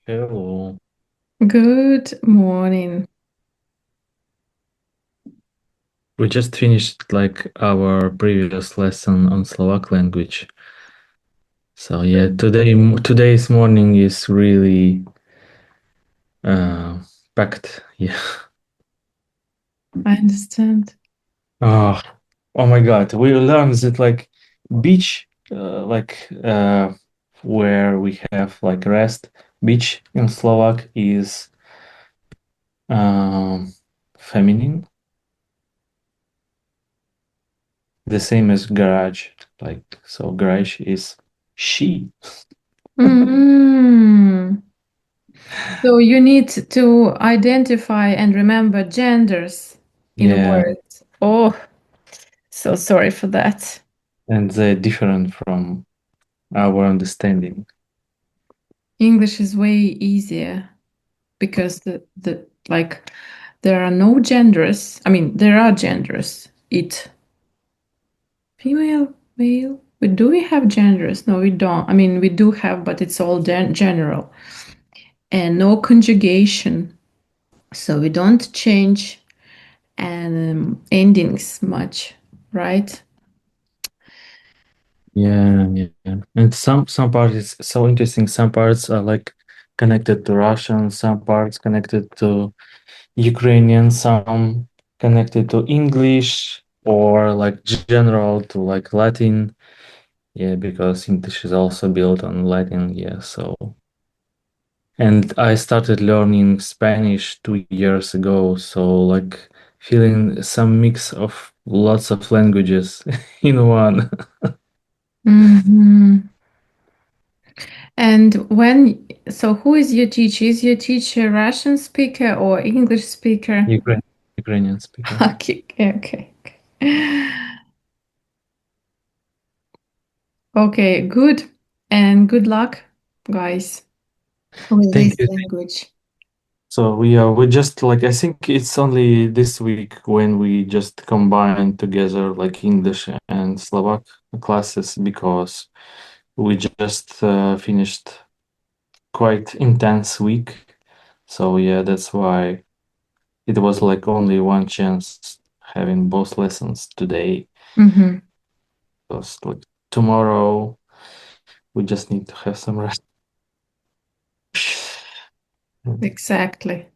Hello. Good morning. We just finished like our previous lesson on Slovak language. So yeah, today's morning is really uh packed. Yeah. I understand. Oh, oh my God. We learned that like beach where we have like rest beach in Slovak is um feminine, the same as garage. Like so garage is she. Mm. So you need to identify and remember genders in Yeah. words. Oh, so sorry for that. And they're different from our understanding. English is way easier because the like there are no genders. I mean, there are genders. It, female, male. Do we have genders? No, we don't. I mean, we do have, but it's all general and no conjugation. So we don't change and endings much, right? Yeah, yeah. And some parts is so interesting. Some parts are like connected to Russian, some parts connected to Ukrainian, some connected to English or like general to like Latin. Yeah, because English is also built on Latin. Yeah, so and I started learning Spanish 2 years ago, so like feeling some mix of lots of languages in one. Hmm. And so who is your teacher? Is your teacher Russian speaker or English speaker? Ukraine, Ukrainian speaker. Okay, okay, okay. Okay, good. And good luck, guys, with Thank this you. language. So we just like I think it's only this week when we just combine together like English and Slovak classes because we just finished quite intense week. So yeah, that's why it was like only one chance having both lessons today. Hmm. Because like tomorrow we just need to have some rest. Exactly.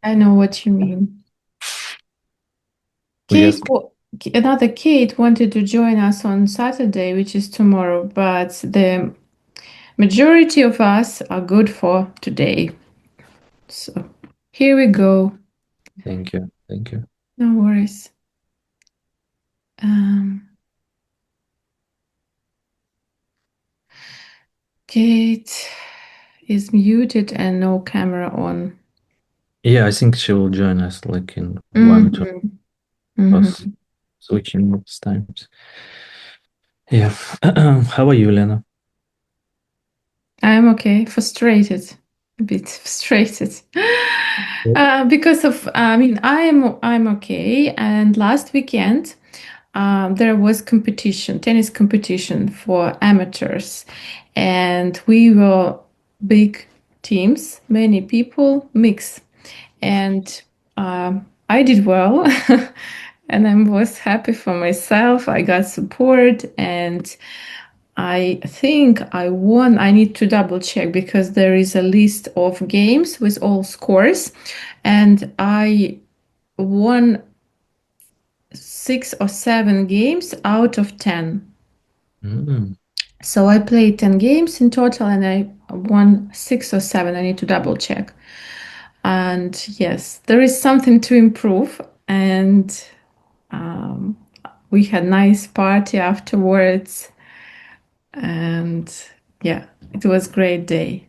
I know what you mean. We Kate, just another Kate wanted to join us on Saturday, which is tomorrow, but the majority of us are good for today. So here we go. thank you, thank you. No worries. Um, Kate is muted and no camera on. Yeah, I think she will join us like in 1 2 Hmm. Hmm. us switching most times. Yeah. How are you, Lena? I'm okay, frustrated, a bit frustrated. Because of, I mean, I'm okay. And last weekend, there was competition, tennis competition for amateurs, and we were big teams, many people, mix, and I did well, and I was happy for myself. I got support, and I think I won. I need to double check because there is a list of games with all scores, and I won 6 or 7 games out of 10. Mm, So I played 10 games in total and I won 6 or 7. I need to double check. And yes, there is something to improve. And um, we had nice party afterwards. And yeah, it was great day.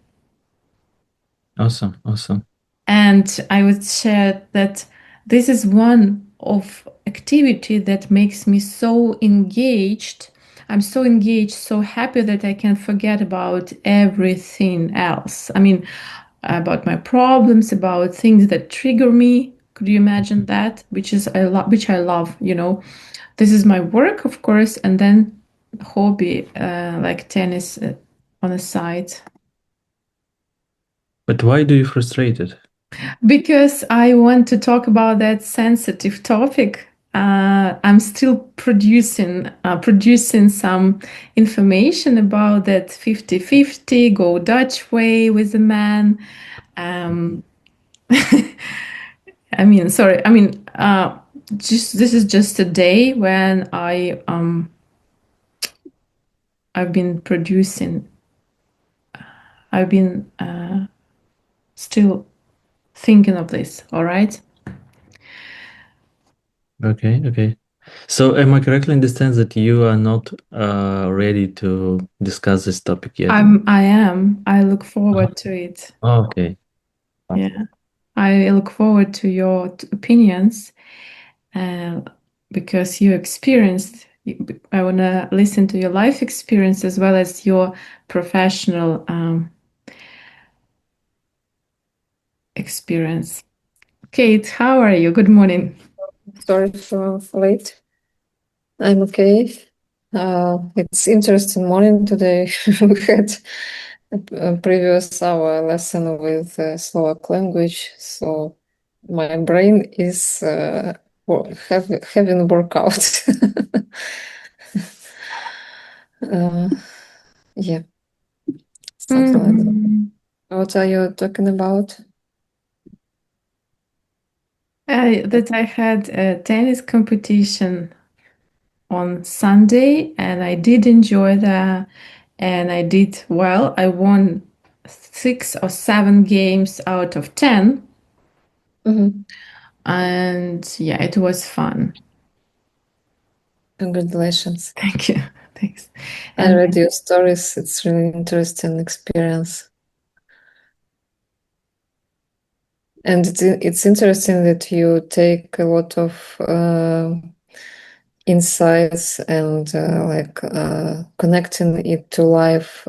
awesome, awesome. And I would share that this is one of activity that makes me so engaged. I'm so engaged, so happy that I can forget about everything else. I mean, about my problems, about things that trigger me. Could you imagine that? Which I love. This is my work, of course, and then hobby like tennis on the side. But why do you frustrated? Because I want to talk about that sensitive topic. I'm still producing some information about that 50-50 go Dutch way with the man. Um, I mean, sorry. I mean, just this is just a day when I've been producing. I've been still thinking of this. All right. Okay, okay. So am I correctly understand that you are not ready to discuss this topic yet? I am. I look Uh-huh. forward to it. Okay. Yeah. I look forward to your opinions uh, because you experienced. I want to listen to your life experience as well as your professional experience. Kate, how are you? Good morning. Sorry for late. I'm okay. It's interesting morning today. We had a previous hour lesson with Slovak language, so my brain is having workout. Yeah, something like that. Mhm. What are you talking about? That I had a tennis competition on Sunday and I did enjoy that and I did well. I won 6 or 7 games out of 10. Mhm. And yeah, it was fun. Congratulations. Thank you. Thanks. I And read your stories. It's really interesting experience. And it's interesting that you take a lot of insights and connecting it to life,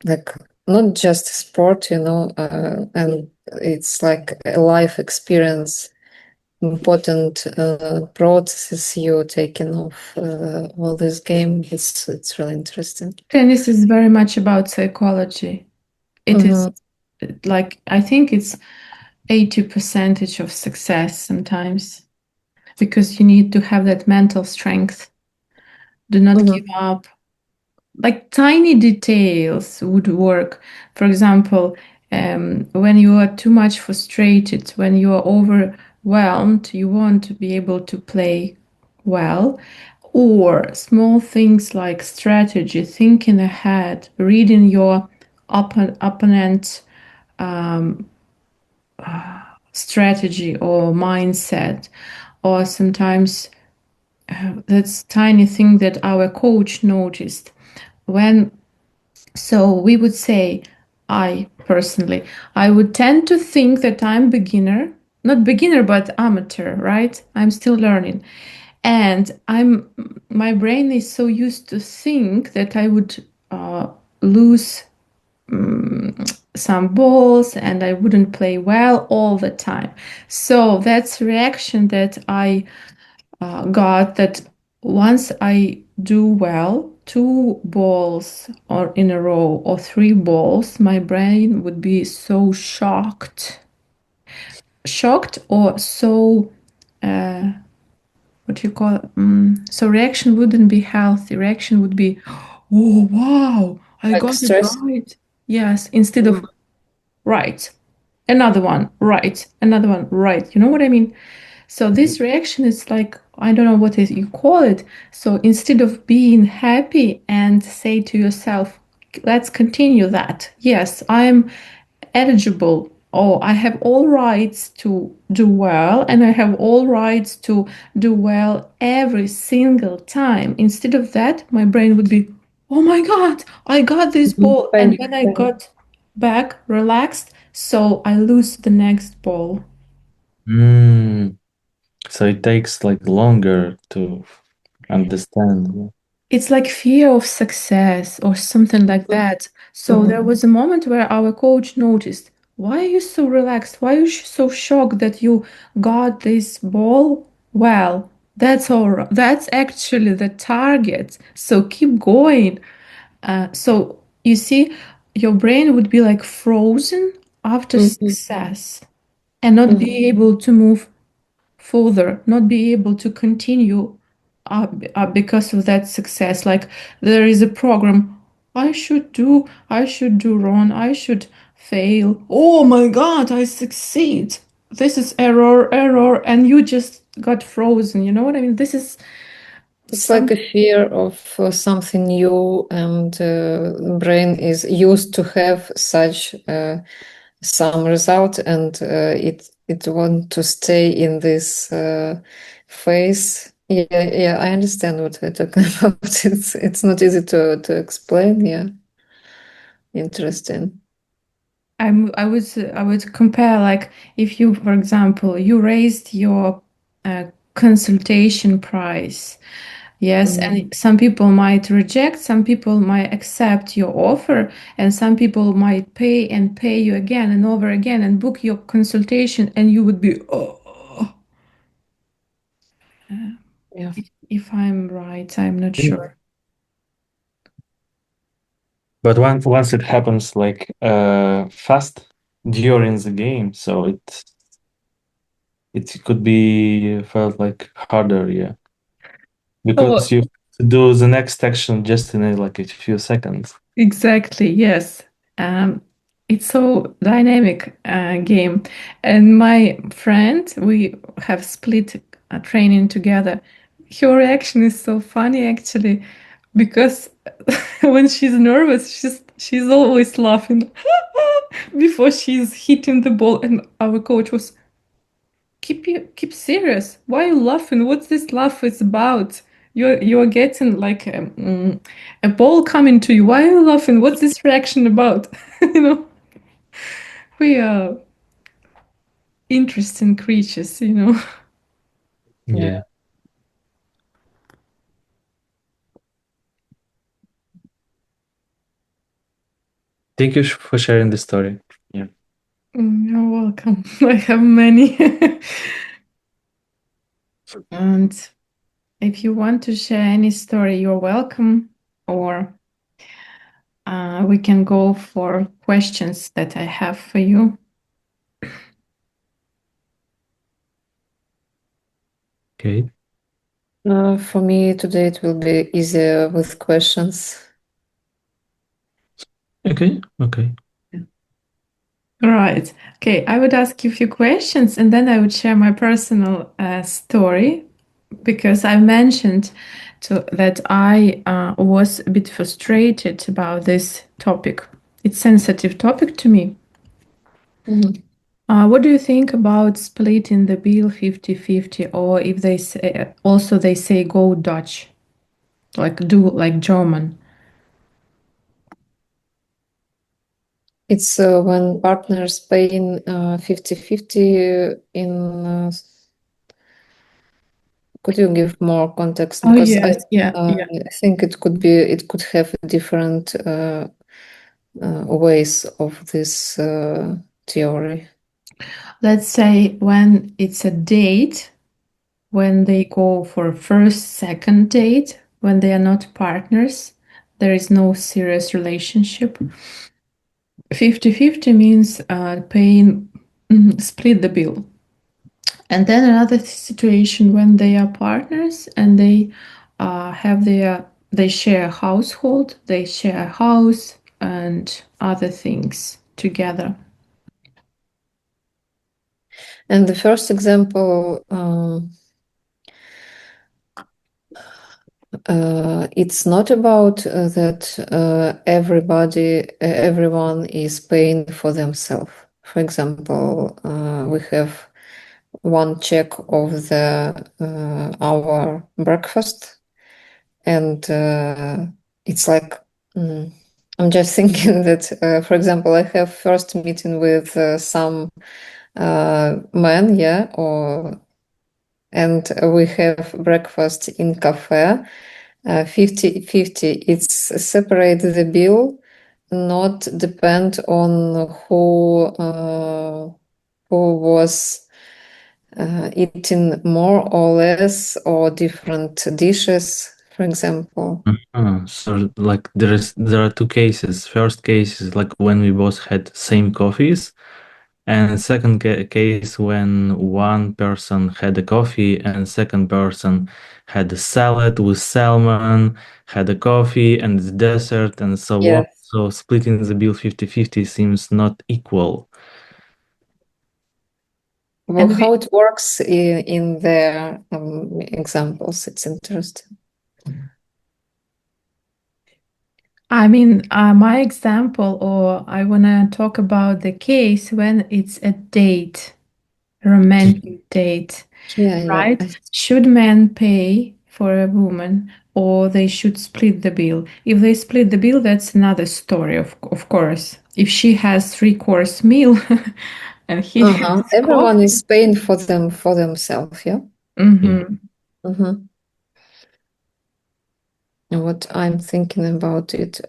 like not just sport, and it's like a life experience, important processes you taking off all this game. It's really interesting. tennis is very much about psychology. It is Mm-hmm. like, I think it's 80% of success sometimes because you need to have that mental strength. Do not give Mm-hmm. up. Like tiny details would work. For example, when you are too much frustrated, when you are overwhelmed, you want to be able to play well. Or small things like strategy, thinking ahead, reading your opponent strategy or mindset, or sometimes that's tiny thing that our coach noticed when. So we would say, I personally, I would tend to think that I'm beginner, not beginner, but amateur, right? I'm still learning. And my brain is so used to think that I would lose some balls and I wouldn't play well all the time. So that's reaction that I got that once I do well, 2 balls or in a row or 3 balls, my brain would be so shocked or so what do you call it? So reaction wouldn't be healthy. Reaction would be, oh wow, I Like got it stress. right. Yes, instead of Mm-hmm. right, another one, right, another one, right. You know what I mean? So this reaction is like, I don't know what is you call it. So instead of being happy and say to yourself, let's continue that. Yes, I'm eligible or I have all rights to do well and I have all rights to do well every single time. Instead of that, my brain would be, oh my God, I got this Mm-hmm. ball. And Panic. when I got back relaxed, so I lose the next ball. Mm. So it takes like longer to understand. It's like fear of success or something like that. So there was a moment where our coach noticed, why are you so relaxed? Why are you so shocked that you got this ball? Well, that's all right. That's actually the target. So keep going. So you see, your brain would be like frozen after success and not be Mhm. able to move further, not be able to continue because of that success. Like there is a program, I should do wrong, I should fail. Oh my God, I succeed. This is error, and you just got frozen. You know what I mean? This is It's like some a fear of something new, and brain is used to have such some result, and it want to stay in this phase. Yeah, yeah, I understand what we're talking about. It's not easy to explain. Yeah, interesting. I would compare, like, if you, for example, you raised your consultation price. Yes, and some people might reject, some people might accept your offer, and some people might pay and pay you again and over again and book your consultation, and you would be, oh, Yeah. if I'm right, I'm not Mm. sure. But once it happens like fast during the game, so it could be felt like harder, yeah, Oh, because you do the next action just in like a few seconds. exactly, yes. Um, it's so dynamic game. And my friend, we have split training together. Her reaction is so funny actually, because when she's nervous, she's always laughing before she's hitting the ball. And our coach was, keep serious. Why are you laughing? What's this laugh is about? You're getting like a ball coming to you. Why are you laughing? What's this reaction about? You know, we are interesting creatures. You know. Yeah. Yeah. Thank you for sharing the story. Yeah. You're welcome. I have many. And if you want to share any story, you're welcome. Or we can go for questions that I have for you. Okay. For me today it will be easier with questions. Okay. Okay. Right. Okay. I would ask you a few questions and then I would share my personal story, because I mentioned that I was a bit frustrated about this topic. It's sensitive topic to me. Mhm. What do you think about splitting the bill 50-50, or if they say, also they say go Dutch, like do like German? It's when partners paying 50-50 in could you give more context? Oh Because yes, yeah, yeah. I think it could have different ways of this theory. Let's say when it's a date, when they go for a first, second date, when they are not partners, there is no serious relationship. 50-50 means paying, split the bill. And then another situation when they are partners and they they share a household, they share a house and other things together. And the first example, it's not about that everyone is paying for themselves. For example, we have one check of the our breakfast, and it's like I'm just thinking that, for example, I have first meeting with some man, yeah, and we have breakfast in cafe. 50-50. It's separate the bill, not depend on who was eating more or less or different dishes. For for example. So like there are two cases. First case is like when we both had same coffees, and second case when one person had a coffee and second person had a salad with salmon, had a coffee and the dessert and so on. Yes. So splitting the bill 50-50 seems not equal. Well, And how it works in their examples, it's interesting. I mean, my example, or I want to talk about the case when it's a date, romantic date, Yeah, right? I Should men pay for a woman or they should split the bill? If they split the bill, that's another story, of course. If she has three-course meal and he has Everyone coffee. is paying for themselves, yeah. Mhm. Mm-hmm. What I'm thinking about it,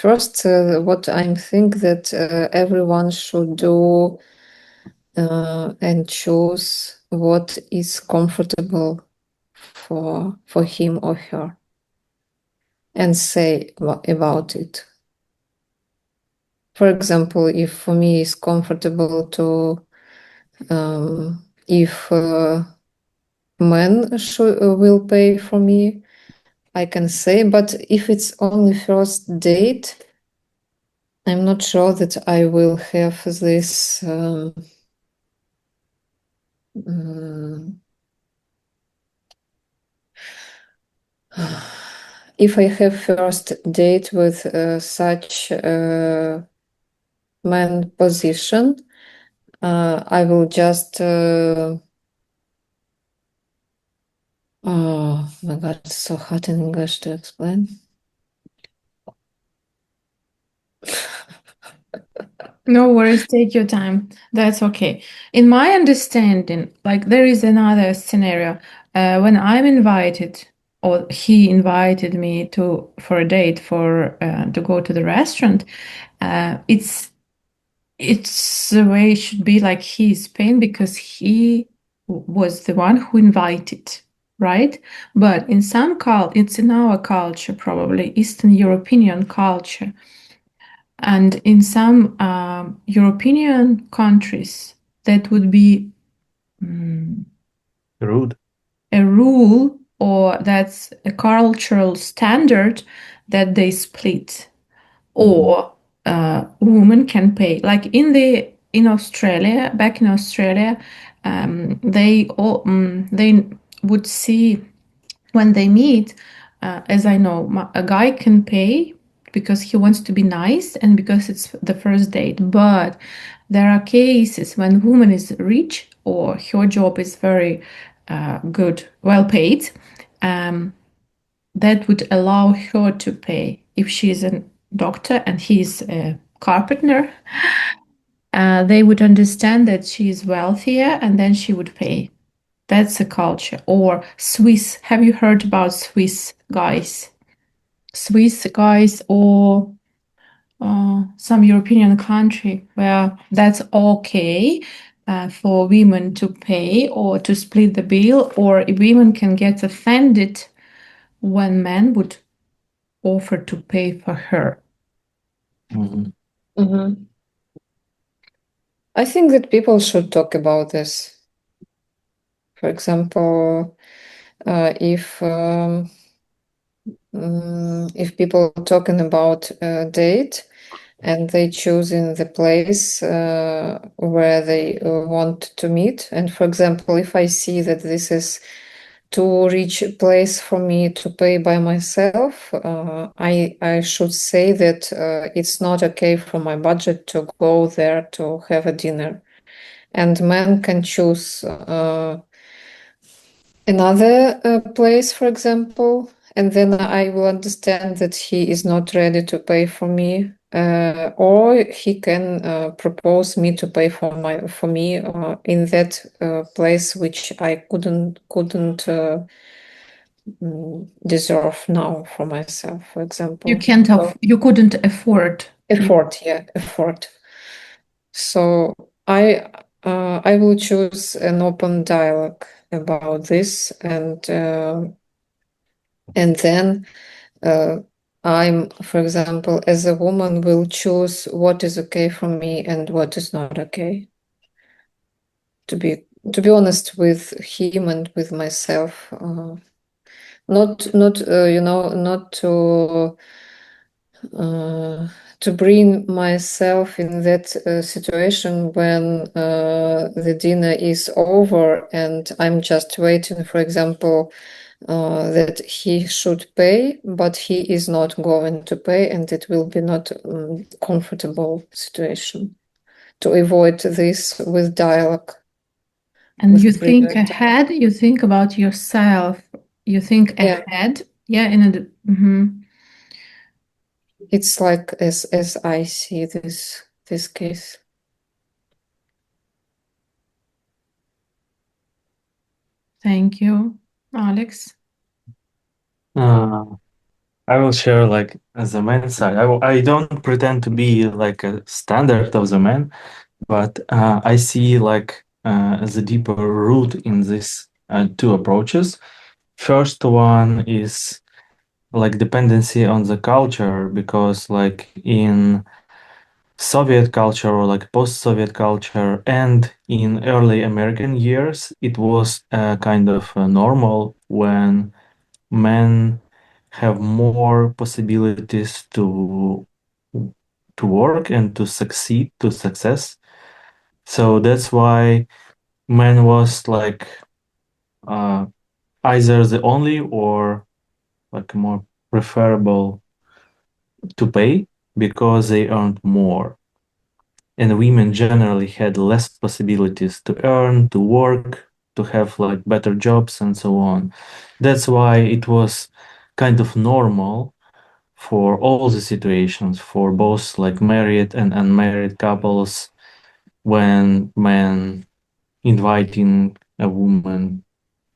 first, what I think that everyone should do and choose what is comfortable for him or her, and say about it. For example, if for me it's comfortable to, if men will pay for me, I can say, but if it's only first date, I'm not sure that I will have this if I have first date with such man position, I will just oh my god, it's so hard in English to explain. No worries, take your time. That's okay. In my understanding, like there is another scenario when I'm invited or he invited me to for a date for to go to the restaurant. It's the way it should be like he's paying because he was the one who invited, right? But in some it's in our culture, probably Eastern European culture. And in some European countries, that would be Rude. a rule or that's a cultural standard that they split or women can pay. Like in Australia, back in Australia, they would see when they meet, as I know, a guy can pay because he wants to be nice and because it's the first date. But there are cases when woman is rich or her job is very good, well paid, that would allow her to pay. If she is a doctor and he's a carpenter, they would understand that she is wealthier and then she would pay. That's a culture. Or Swiss. Have you heard about Swiss guys? Swiss guys or some European country where that's okay for women to pay or to split the bill, or women can get offended when men would offer to pay for her. Mm-hmm. I think that people should talk about this. For example, if people talking about a date and they choosing the place where they want to meet, and for example, if I see that this is too rich place for me to pay by myself, I should say that it's not okay for my budget to go there to have a dinner, and men can choose another place, for example, and then I will understand that he is not ready to pay for me, or he can propose me to pay for me in that place which I couldn't deserve now for myself, for example. You couldn't afford. Effort. So I will choose an open dialogue about this, and And then I'm, for example, as a woman, will choose what is okay for me and what is not okay. To be honest with him and with myself, not not to bring myself in that situation when the dinner is over and I'm just waiting, for example, that he should pay, but he is not going to pay, and it will be not comfortable situation. To avoid this with dialogue, And with you think previous ahead, you think about yourself, you think yeah, ahead. Yeah, in a it's like as I see this case. Thank you, Alex. Uh, I will share like as a man side. I don't pretend to be like a standard of the man, but I see like the deeper root in this two approaches. First one is like dependency on the culture, because like in Soviet culture or like post-Soviet culture and in early American years, it was kind of normal when men have more possibilities to work and to succeed, to success. So that's why men was like uh, either the only or like more preferable to pay because they earned more. And women generally had less possibilities to earn, to work, to have like better jobs and so on. That's why it was kind of normal for all the situations, for both like married and unmarried couples, when men inviting a woman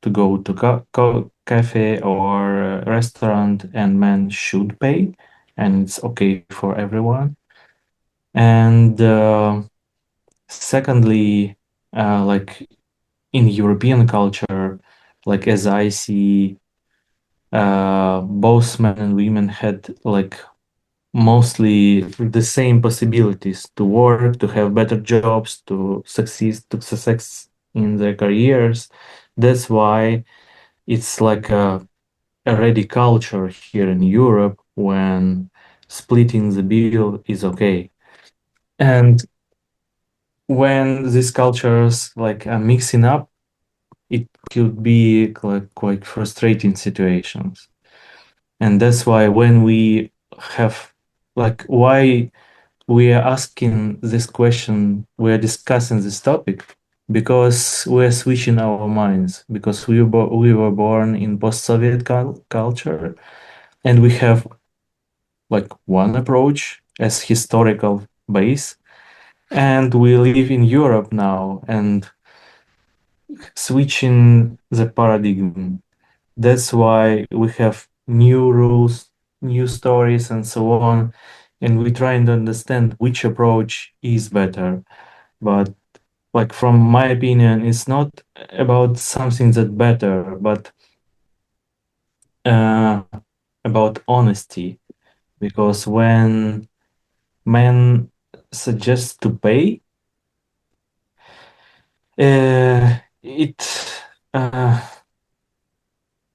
to go to cafe or restaurant, and men should pay, and it's okay for everyone. And secondly, like in European culture, like as I see, both men and women had like mostly the same possibilities to work, to have better jobs, to success in their careers. That's why it's like a already culture here in Europe when splitting the bill is okay. And when these cultures like are mixing up, it could be like quite frustrating situations. And that's why when we have like why we are asking this question, we are discussing this topic because we are switching our minds, because we were born in post-Soviet culture, and we have like one approach as historical base, and we live in Europe now and switching the paradigm. That's why we have new rules, new stories, and so on, and we trying to understand which approach is better. But like from my opinion, it's not about something that better, but uh, about honesty. Because when man suggests to pay, it uh,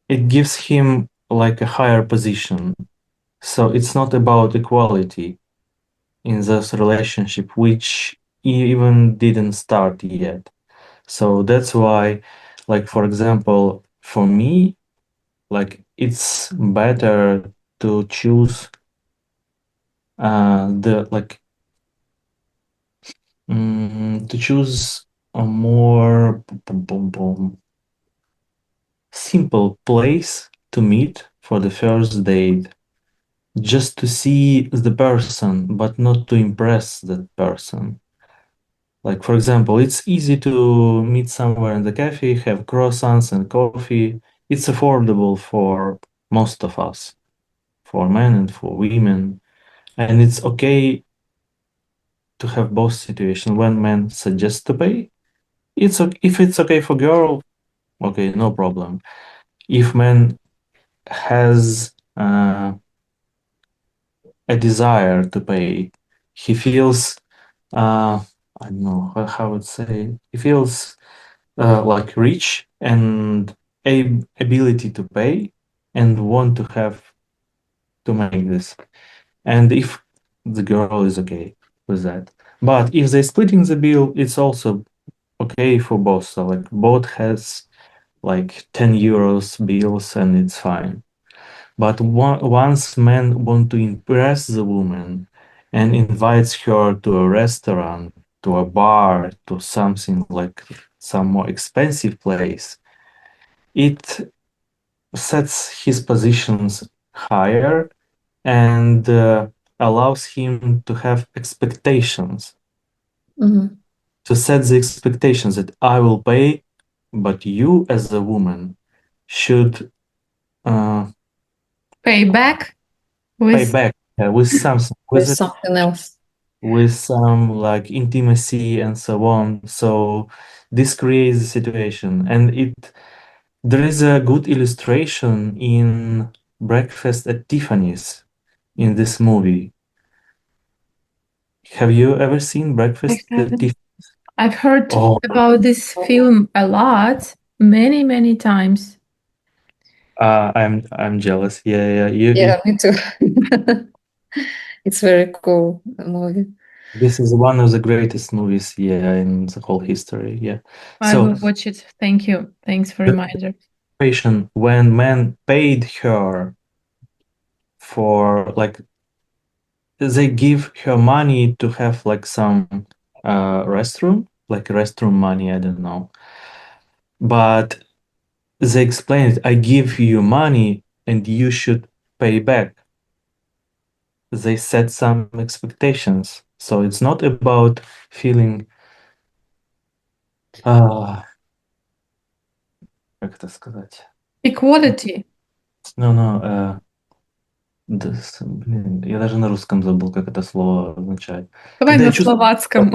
it gives him like a higher position. So it's not about equality in this relationship, which even didn't start yet. So that's why, like for example, for me, like it's better to choose the like to choose a more simple place to meet for the first date, just to see the person, but not to impress that person. Like, for example, it's easy to meet somewhere in the cafe, have croissants and coffee. It's affordable for most of us, for men and for women. And it's okay to have both situations. When men suggest to pay, if it's okay for girl, okay, no problem. If men has a desire to pay. He feels, I don't know how I would say, he feels like rich and ability to pay and want to have to make this. And if the girl is okay with that. But if they're splitting the bill, it's also okay for both. So like both has like 10 euros bills and it's fine. But once men want to impress the woman and invites her to a restaurant, to a bar, to something like some more expensive place, it sets his positions higher and allows him to have expectations, Mhm. to set the expectations that I will pay, but you as a woman should uh, Pay back pay with back with something, There's something else. with some like intimacy and so on. So this creates a situation, and there is a good illustration in Breakfast at Tiffany's in this movie. Have you ever seen I Breakfast at haven't. Tiffany's? I've heard Oh, about this film a lot, many, many times. I'm jealous. Yeah, yeah. Yeah, me too. It's very cool movie. This is one of the greatest movies, yeah, in the whole history. Yeah. I So will watch it. Thank you. Thanks for the reminder. situation when men paid her for like they give her money to have like some restroom, like restroom money, I don't know. But they explained, I give you money and you should pay back. They set some expectations. So it's not about feeling, как это сказать? Equality. No, блин, я даже на русском забыл, как это слово означает. Давай Когда я на чувствую словацком.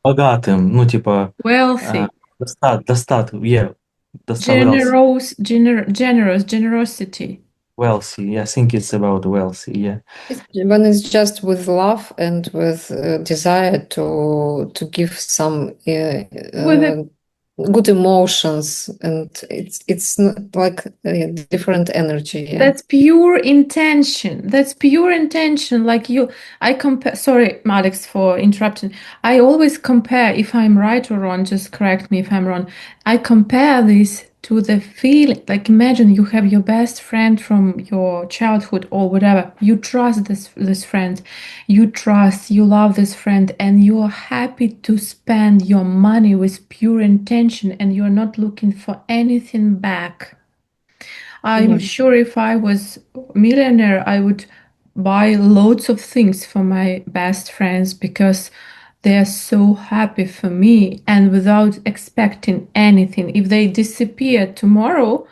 богатым, ну, типа, Wealthy. yeah, wealthy, Generosity. wealthy. I think it's about wealthy, yeah. When it's just with love and with desire to give some With a good emotions, and it's not like a different energy. Yeah. That's pure intention. That's pure intention. Like you, I compare. Sorry, Alex, for interrupting. I always compare. If I'm right or wrong, just correct me if I'm wrong. I compare this to the feeling. Like imagine you have your best friend from your childhood or whatever. You trust this friend. You trust. You love this friend, and you are happy to spend your money with pure intention, and you are not looking for anything back. I'm Mhm. sure if I was a millionaire, I would buy loads of things for my best friends because they are so happy for me and without expecting anything. If they disappear tomorrow,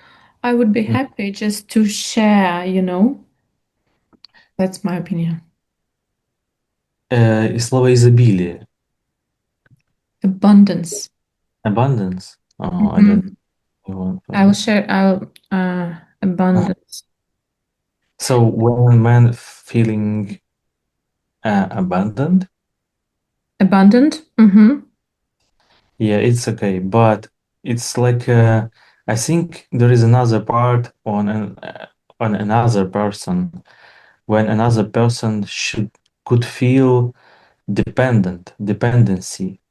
I would be Mm. happy just to share. That's my opinion. И слово изобилие, Abundance. abundance. Oh, I don't Mhm. know. I will share. Abundance. So when man feeling abandoned, Abundant. Mm-hmm. yeah, it's okay. But it's like I think there is another part on another person when another person could feel dependency.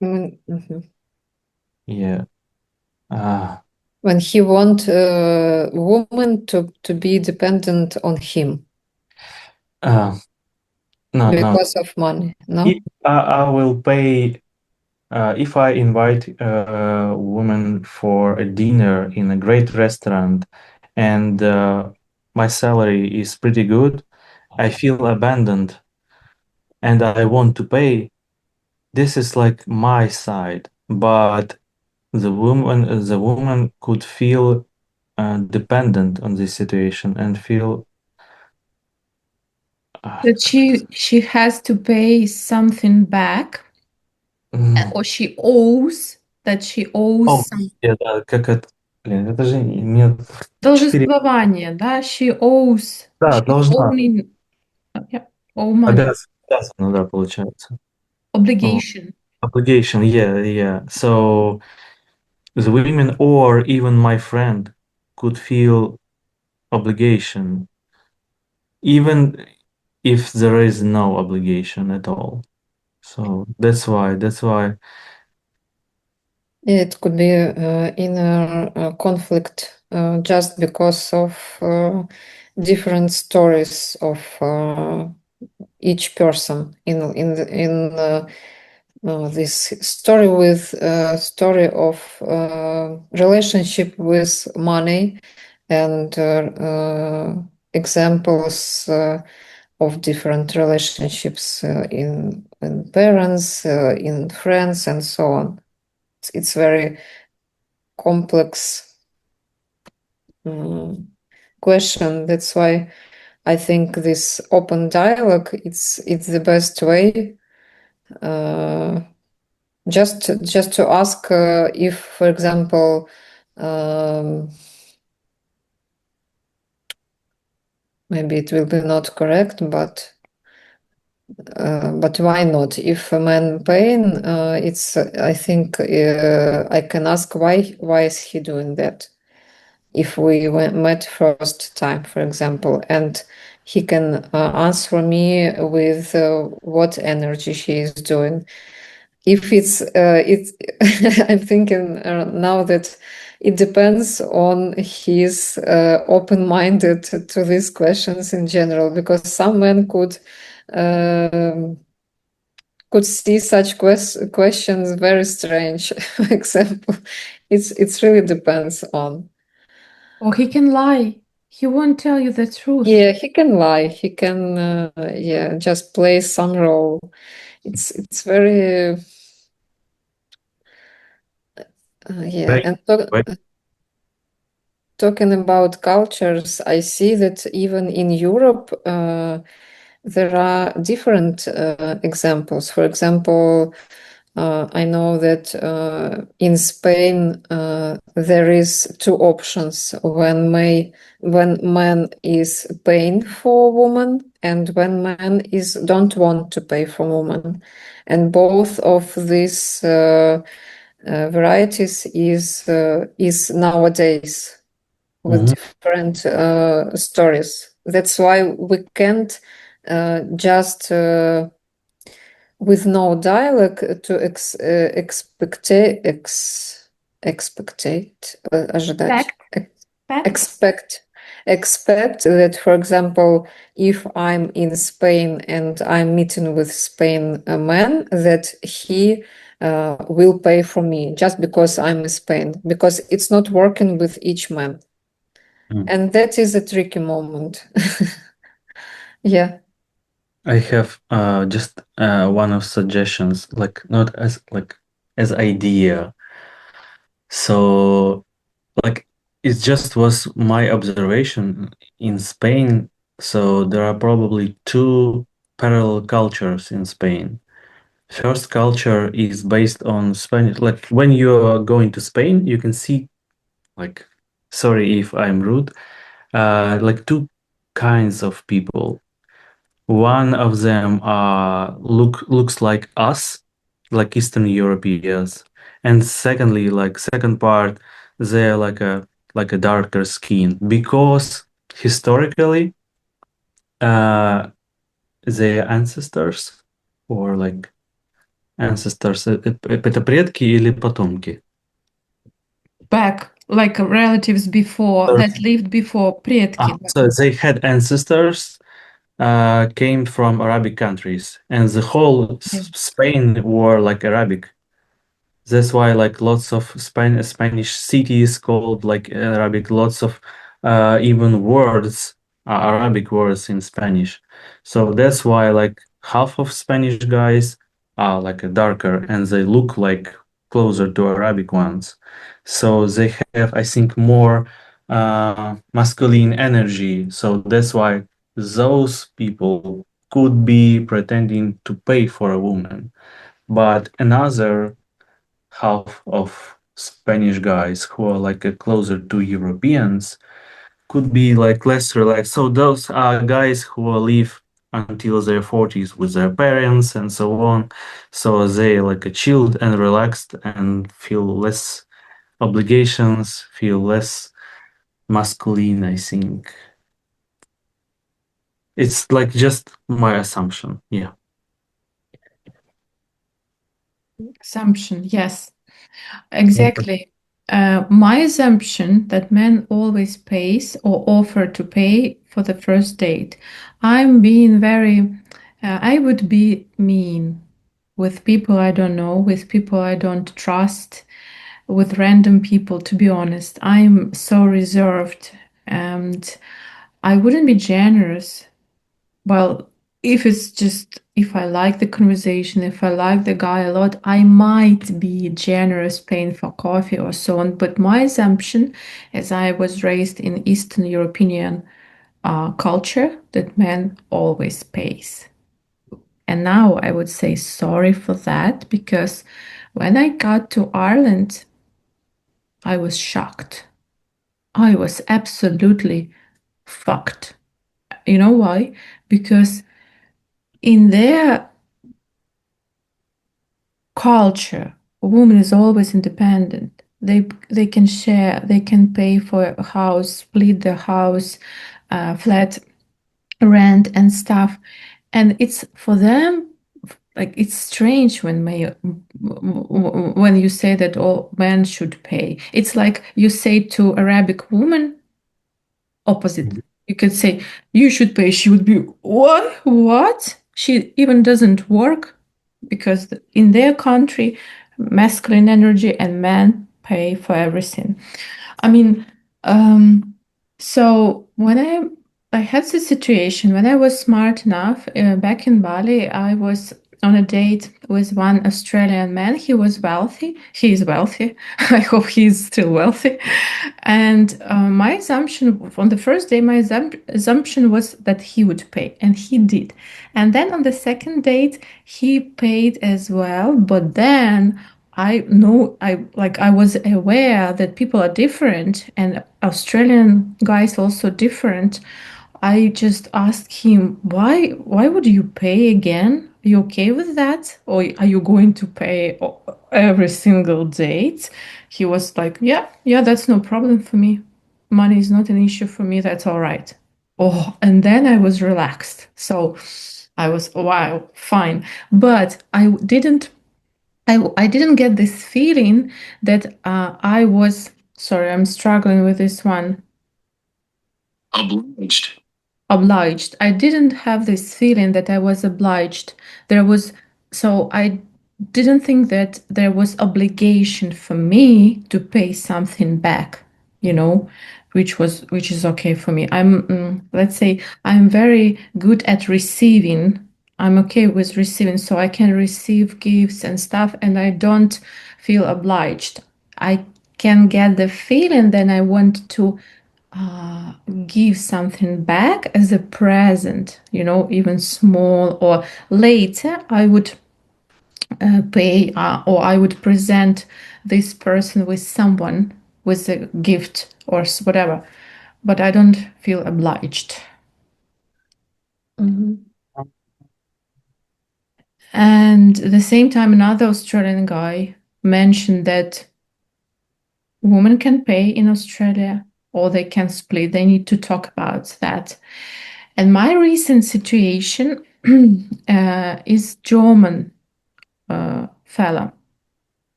Mhm. Yeah. Uh, When he want a woman to be dependent on him uh, no. because of money. If No. I will pay, if I invite a woman for a dinner in a great restaurant and my salary is pretty good, I feel abandoned and I want to pay. This is like my side, but the woman could feel dependent on this situation and feel uh, That she has to pay something back, mm, or she owes oh, some. yeah, как это Блин, это же мне 4... Должествование, да? She owes, Да, she's должна. owning, yeah, owe money, Обязана, да, получается. Вот. obligation. Obligation, yeah, yeah. So the women or even my friend could feel obligation, even if there is no obligation at all. So that's why. It could be inner conflict just because of different stories of each person in this story with story of relationship with money and examples of different relationships in parents, in friends, and so on. It's very complex question. That's why I think this open dialogue it's the best way. Just to ask if, for example, maybe it will be not correct, but why not? If a man pain, it's I think I can ask why is he doing that? If we met first time, for example, and he can answer me with what energy she is doing. If it's I'm thinking now that it depends on his open-minded to these questions in general, because some men could see such questions very strange. For example, it's really depends on. Or he can lie. He won't tell you the truth. Yeah, he can lie. He can just play some role. It's very yeah. Right, And right. talking about cultures, I see that even in Europe there are different examples. For example, I know that in Spain there is two options when man is paying for a woman and when man is don't want to pay for woman, and both of these varieties is nowadays with Mhm. different stories. That's why we can't just with no dialogue to ожидать, Fact. expect that, for example, if I'm in Spain and I'm meeting with Spain a man, that he will pay for me just because I'm in Spain, because it's not working with each man. Mm. And that is a tricky moment. Yeah. I have just one of suggestions, like not as like as idea. So like it just was my observation in Spain. So there are probably two parallel cultures in Spain. First culture is based on Spanish. Like when you are going to Spain, you can see like, sorry if I'm rude, like two kinds of people. One of them looks like us, like Eastern Europeans, and secondly, like second part, they're like a darker skin because historically, uh, their ancestors or like ancestors, это предки или потомки? Back, like relatives before that lived before, предки. So they had ancestors came from Arabic countries, and the whole Yeah. Spain were like Arabic. That's why like lots of Spanish cities called like Arabic, lots of even words are Arabic words in Spanish. So that's why like half of Spanish guys are like a darker and they look like closer to Arabic ones. So they have, I think, more masculine energy. So that's why those people could be pretending to pay for a woman. But another half of Spanish guys who are like closer to Europeans could be like less relaxed. So those are guys who live until their 40s with their parents and so on. So they like chilled and relaxed and feel less obligations, feel less masculine, I think. It's like just my assumption. Yeah. Assumption, yes, exactly. My assumption that men always pays or offer to pay for the first date. I'm being very, I would be mean with people I don't know, with people I don't trust, with random people, to be honest. I'm so reserved and I wouldn't be generous. Well, if I like the conversation, if I like the guy a lot, I might be generous paying for coffee or so on. But my assumption, as I was raised in Eastern European culture, that man always pays. And now I would say sorry for that because when I got to Ireland, I was shocked. I was absolutely fucked. You know why? Because in their culture, a woman is always independent. They can share, they can pay for a house, split the house, flat rent and stuff. And it's for them like it's strange when you say that all men should pay. It's like you say to Arabic woman opposite. You could say you should pay. She would be what? What? She even doesn't work because in their country, masculine energy and men pay for everything. I mean, so when I had this situation when I was smart enough back in Bali, I was on a date with one Australian man. He was wealthy. He is wealthy. I hope he's still wealthy. And my assumption on the first day, my assumption was that he would pay, and he did. And then on the second date, he paid as well. But then I was aware that people are different and Australian guys also different. I just asked him, why would you pay again? Are you okay with that? Or are you going to pay every single date? He was like, yeah, that's no problem for me. Money is not an issue for me. That's all right. Oh, and then I was relaxed. So I was, wow, fine. But I didn't get this feeling that I was, sorry, I'm struggling with this one. Obliged. Obliged. I didn't have this feeling that I was obliged. So I didn't think that there was obligation for me to pay something back, you know, which is okay for me. Let's say I'm very good at receiving. I'm okay with receiving, so I can receive gifts and stuff, and I don't feel obliged. I can get the feeling that I want to give something back as a present, even small, or later I would pay or I would present this person with someone with a gift or whatever, but I don't feel obliged. Mhm. And at the same time, another Australian guy mentioned that women can pay in Australia or they can split. They need to talk about that. And my recent situation is German fella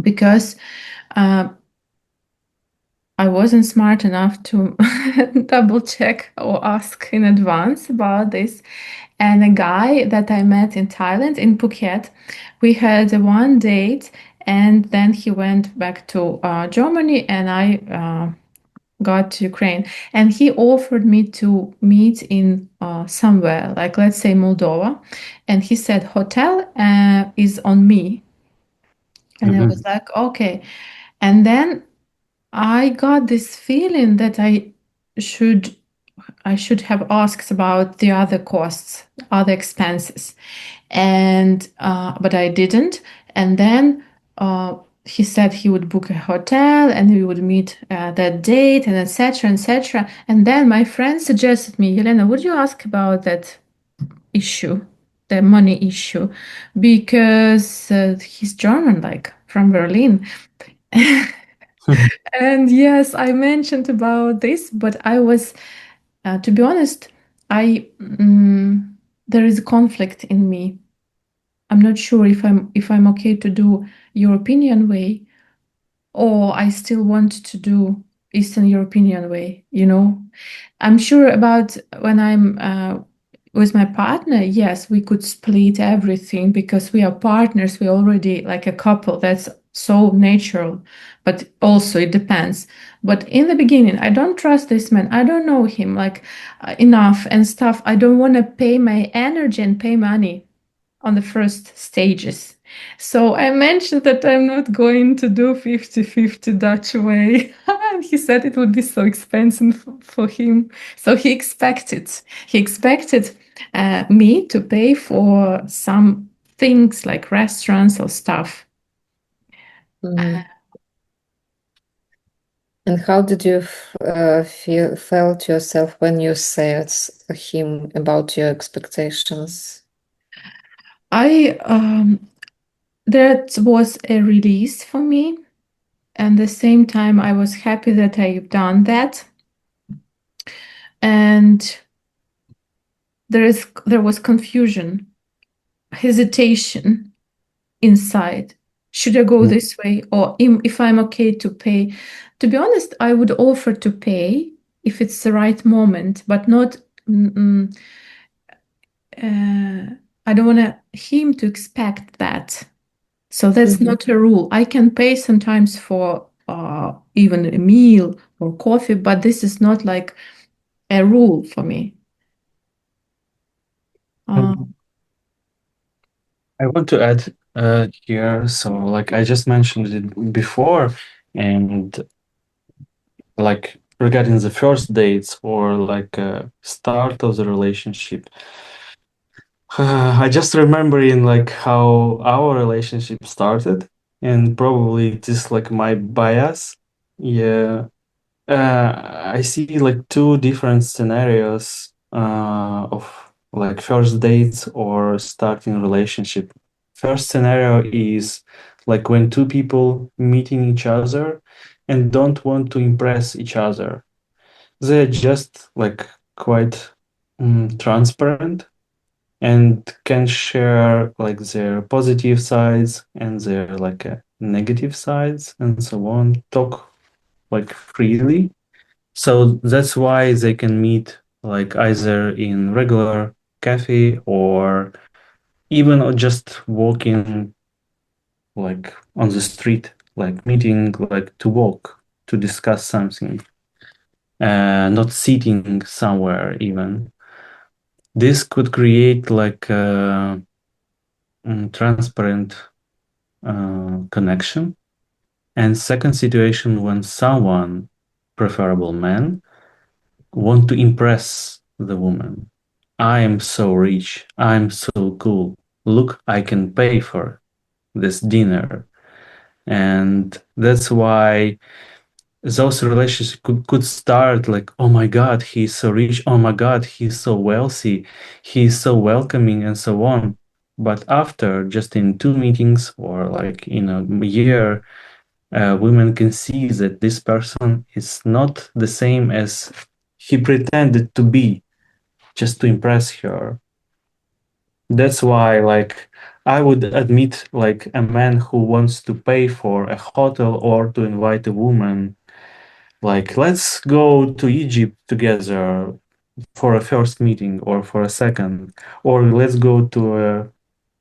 because uh, I wasn't smart enough to double check or ask in advance about this. And a guy that I met in Thailand, in Phuket, we had one date and then he went back to Germany and I got to Ukraine. And he offered me to meet in somewhere, like let's say Moldova. And he said, hotel is on me. And I was like, okay. And then I got this feeling that should I should have asked about the other costs, other expenses, and but I didn't. And then he said he would book a hotel and we would meet that date and etc. etc. And then my friend suggested me, Yelena, would you ask about that issue, the money issue, because he's German, like from Berlin. And yes, I mentioned about this, but I was, to be honest, there is a conflict in me. I'm not sure if I'm okay to do European way, or I still want to do Eastern European way. I'm sure about when I'm with my partner, yes, we could split everything because we are partners. We're already like a couple. That's so natural, but also it depends. But in the beginning, I don't trust this man. I don't know him like enough and stuff. I don't want to pay my energy and pay money on the first stages. So I mentioned that I'm not going to do 50-50 Dutch way. And he said it would be so expensive for him. So he expected me to pay for some things like restaurants or stuff. Mhm. And how did you felt yourself when you said him about your expectations? That was a release for me. And at the same time, I was happy that I've done that. And there was confusion, hesitation inside. Should I go this way, or if I'm okay to pay? To be honest, I would offer to pay if it's the right moment, but not. I don't want him to expect that. So that's Mhm. not a rule. I can pay sometimes for even a meal or coffee, but this is not like a rule for me. And I want to add here, so like I just mentioned it before, and like regarding the first dates or like start of the relationship, I just remembering like how our relationship started, and probably it is like my bias. Yeah, I see like two different scenarios of like first dates or starting relationship. First scenario is like when two people meeting each other and don't want to impress each other. They're just like quite transparent and can share like their positive sides and their like negative sides and so on. Talk like freely, so that's why they can meet like either in regular cafe or even just walking like on the street, like meeting like to walk to discuss something, not sitting somewhere even. This could create like a transparent connection. And second situation when someone, preferable man, want to impress the woman. I am so rich. I'm so cool. Look, I can pay for this dinner. And that's why those relationships could start like, oh my God, he's so rich. Oh my God, he's so wealthy. He's so welcoming and so on. But after just in two meetings or like in a year, women can see that this person is not the same as he pretended to be just to impress her. That's why, like, I would admit, like, a man who wants to pay for a hotel or to invite a woman, like, let's go to Egypt together for a first meeting or for a second, or let's go to a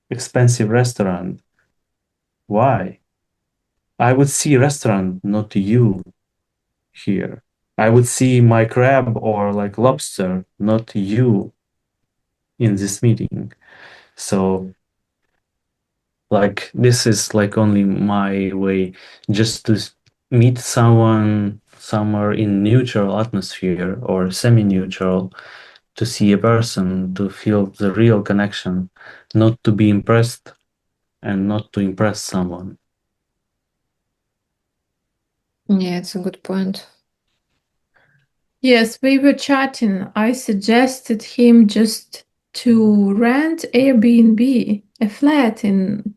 expensive restaurant. Why? I would see restaurant, not you here. I would see my crab or like lobster, not you in this meeting. So like this is like only my way just to meet someone somewhere in neutral atmosphere or semi-neutral, to see a person, to feel the real connection, not to be impressed and not to impress someone. Yeah, it's a good point. Yes, we were chatting. I suggested him just to rent Airbnb, a flat in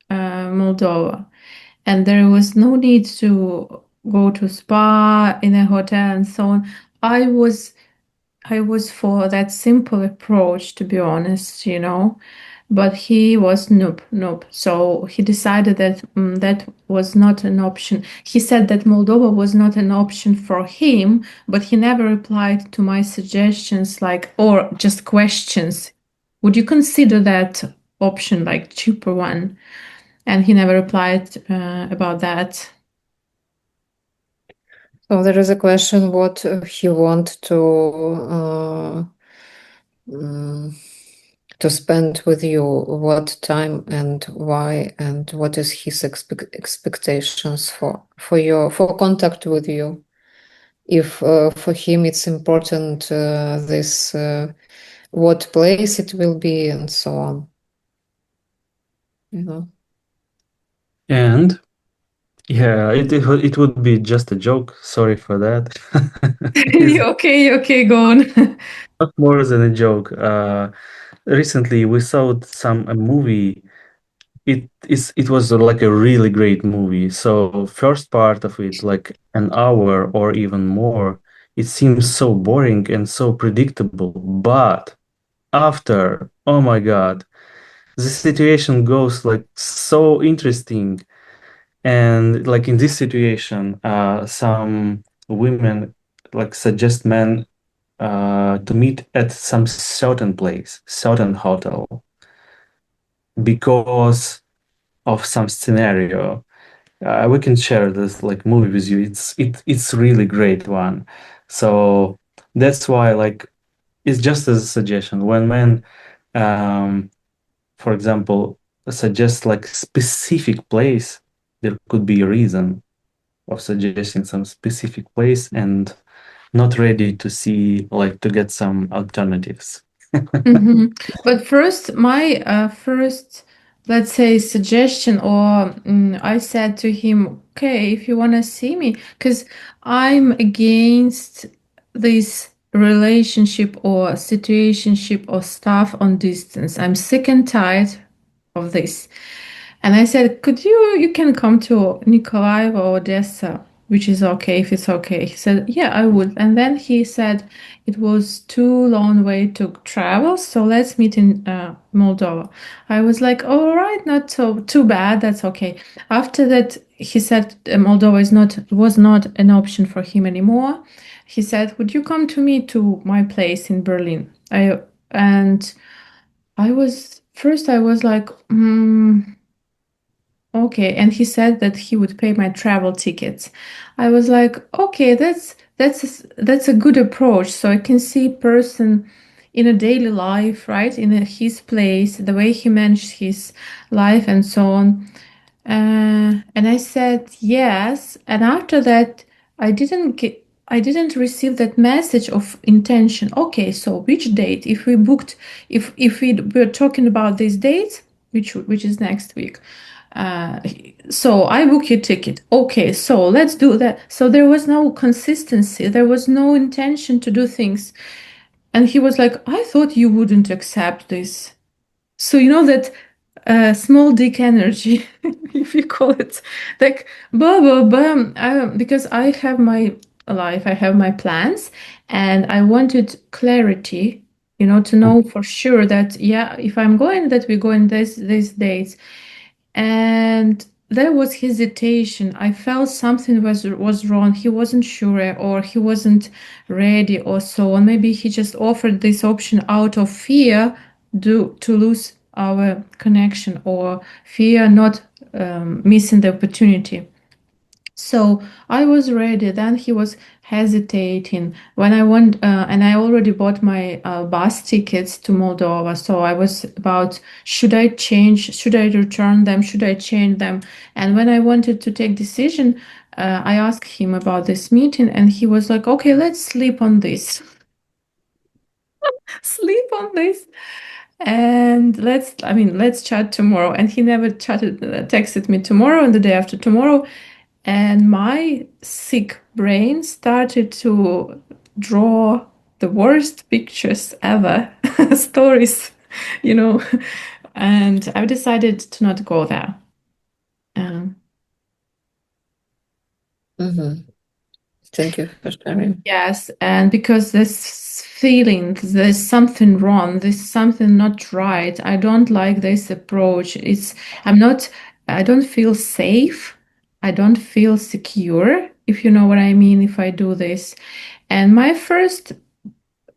Moldova, and there was no need to go to spa in a hotel and so on. I was I was for that simple approach, to be honest, but he was nope, nope. So he decided that that was not an option. He said that Moldova was not an option for him, but he never replied to my suggestions, like, or just questions. Would you consider that option, like cheaper one? And he never replied about that. So there is a question what he want mm, to spend with you, what time and why, and what is his expectations for contact with you. If for him it's important this what place it will be and so on. And yeah, it would be just a joke. Sorry for that. It's Okay, go on. not more than a joke. Recently we saw a movie. It was like a really great movie. So first part of it, like an hour or even more, it seems so boring and so predictable. But after, oh my God, the situation goes like so interesting. And like in this situation, some women like suggest men to meet at some certain place, certain hotel, because of some scenario. We can share this like movie with you. It's really great one. So that's why like it's just as a suggestion when men, um, for example, suggest like specific place, there could be a reason of suggesting some specific place and not ready to see like to get some alternatives. But first, my first, let's say, suggestion, or I said to him, okay, if you want to see me, because I'm against this relationship or situationship or stuff on distance. I'm sick and tired of this. And I said, you can come to Nikolaev or Odessa, which is okay if it's okay. He said, yeah, I would. And then he said it was too long way to travel, so let's meet in Moldova. I was like, all right, not so too bad. That's okay. After that, he said Moldova was not an option for him anymore. He said, would you come to me to my place in Berlin? And I was like, okay, and he said that he would pay my travel tickets. I was like, okay, that's a good approach. So I can see person in a daily life, right? His place, the way he managed his life and so on. And I said yes. And after that, I didn't receive that message of intention. Okay, so which date? If we booked, if we were talking about this date, which is next week. Uh, so I book your ticket. Okay, so let's do that. So there was no consistency. There was no intention to do things. And he was like, I thought you wouldn't accept this. So you know that small dick energy, if you call it, like blah blah blah. Because I have my life, I have my plans, and I wanted clarity. To know for sure that yeah, if I'm going, that we go in these dates, and there was hesitation. I felt something was wrong. He wasn't sure, or he wasn't ready, or so on. Maybe he just offered this option out of fear to lose our connection, or fear not missing the opportunity. So I was ready. Then he was hesitating when I went, and I already bought my bus tickets to Moldova. So I was about, should I change? Should I return them? Should I change them? And when I wanted to take decision, I asked him about this meeting, and he was like, "Okay, let's sleep on this. Sleep on this." And let's chat tomorrow. And he never texted me tomorrow and the day after tomorrow. and my sick brain started to draw the worst pictures ever, stories, you know, and I've decided to not go there. Thank you for sharing. Yes, and because this feeling there's something wrong, there's something not right. I don't like this approach. I don't feel safe. I don't feel secure, if you know what I mean, if I do this. And my first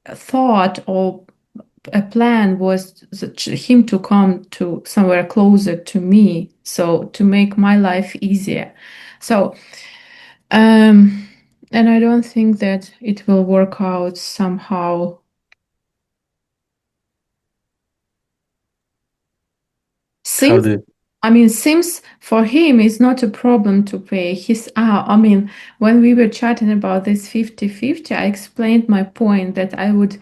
thought or a plan was him to come to somewhere closer to me, so to make my life easier. So and I don't think that it will work out somehow. How Seems, do seems for him it's not a problem to pay. When we were chatting about this 50-50, I explained my point that I would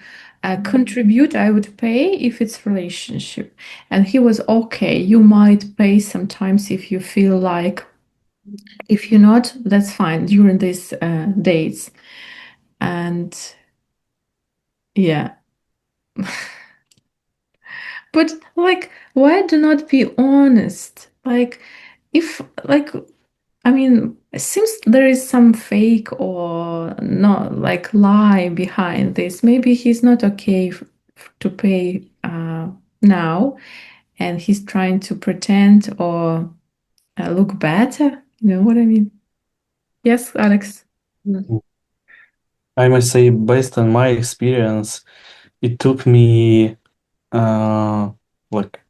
contribute, I would pay if it's relationship. And he was okay. You might pay sometimes if you feel like, if you're not, that's fine during these dates. And yeah. But like, why do not be honest? Like, if like, it seems there is some fake or not like lie behind this. Maybe he's not okay to pay now, and he's trying to pretend or look better. You know what I mean? Yes, Alex. I must say, based on my experience, it took me like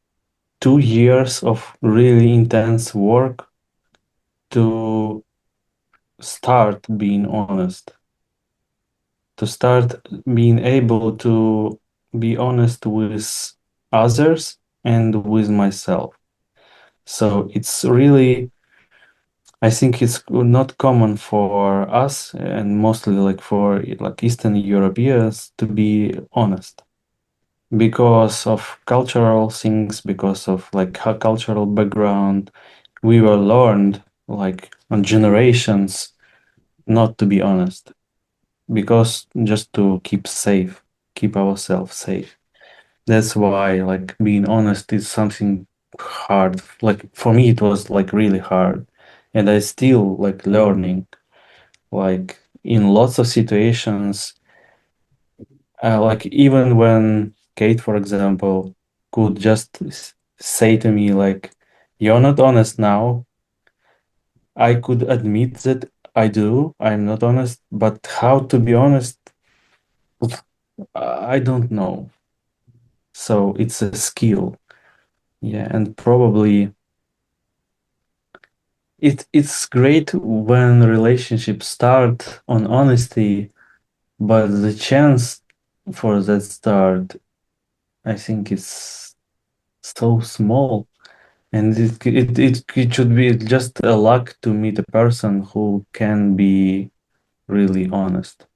2 years of really intense work to start being honest, to start being able to be honest with others and with myself. So it's really, I think it's not common for us and mostly like for like Eastern Europeans to be honest because of cultural things, because of like cultural background. We were learned like on generations not to be honest because just to keep safe, keep ourselves safe. That's why like being honest is something hard. Like for me, it was like really hard, and I still like learning. Like in lots of situations, like even when Kate, for example, could just say to me like, "You're not honest now." I could admit that I do. I'm not honest, but how to be honest, I don't know. So it's a skill. Yeah, and probably it's great when relationships start on honesty, but the chance for that start, I think it's so small. And it should be just a luck to meet a person who can be really honest,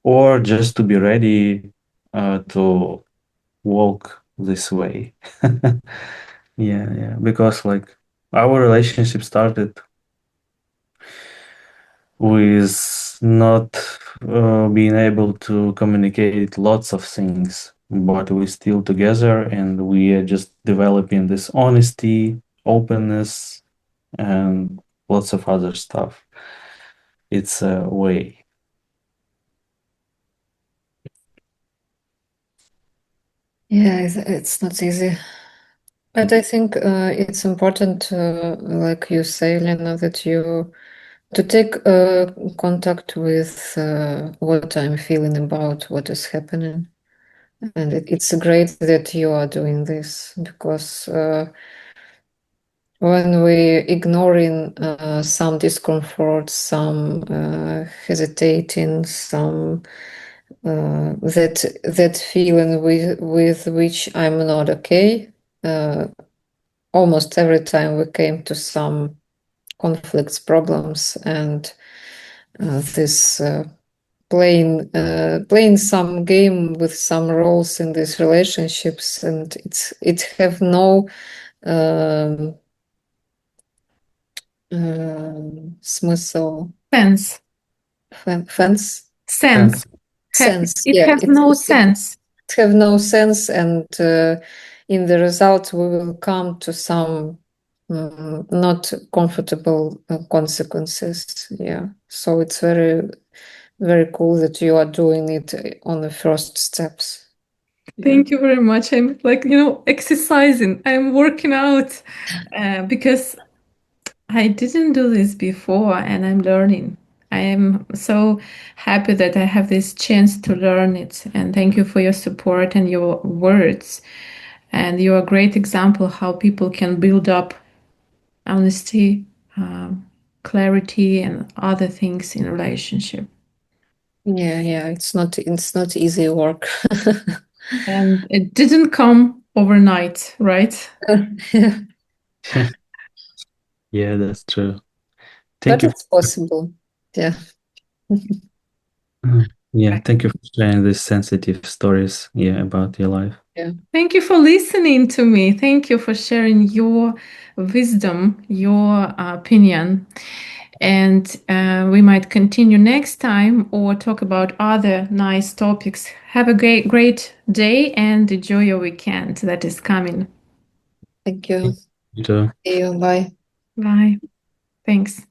or just to be ready to walk this way. Yeah, because like our relationship started with not being able to communicate lots of things, but we're still together and we are just developing this honesty, openness, and lots of other stuff. It's a way. Yeah, it's not easy. But I think it's important, like you say, Lena, that you to take contact with what I'm feeling about what is happening. And it's great that you are doing this because when we ignoring some discomfort, some hesitating, some that feeling with which I'm not okay, almost every time we came to some conflicts, problems, and this playing some game with some roles in these relationships, and it have no смысл, Sense. fence, Sense. sense. It Yeah, has no sense. it have no sense, and in the result, we will come to some not comfortable consequences. Yeah, so it's very, very cool that you are doing it on the first steps. Thank you very much. I'm like, exercising. I'm working out because I didn't do this before and I'm learning. I am so happy that I have this chance to learn it. And thank you for your support and your words. And you're a great example how people can build up honesty, clarity, and other things in relationship. Yeah, it's not easy work. And it didn't come overnight, right? Yeah, Yeah, that's true. but Thank you. it's possible. Yeah. Yeah, thank you for sharing these sensitive stories, yeah, about your life. Yeah. Thank you for listening to me. Thank you for sharing your wisdom, your opinion. And we might continue next time or talk about other nice topics. Have a great day and enjoy your weekend that is coming. Thank you. You too. See you. Bye. Bye. Thanks.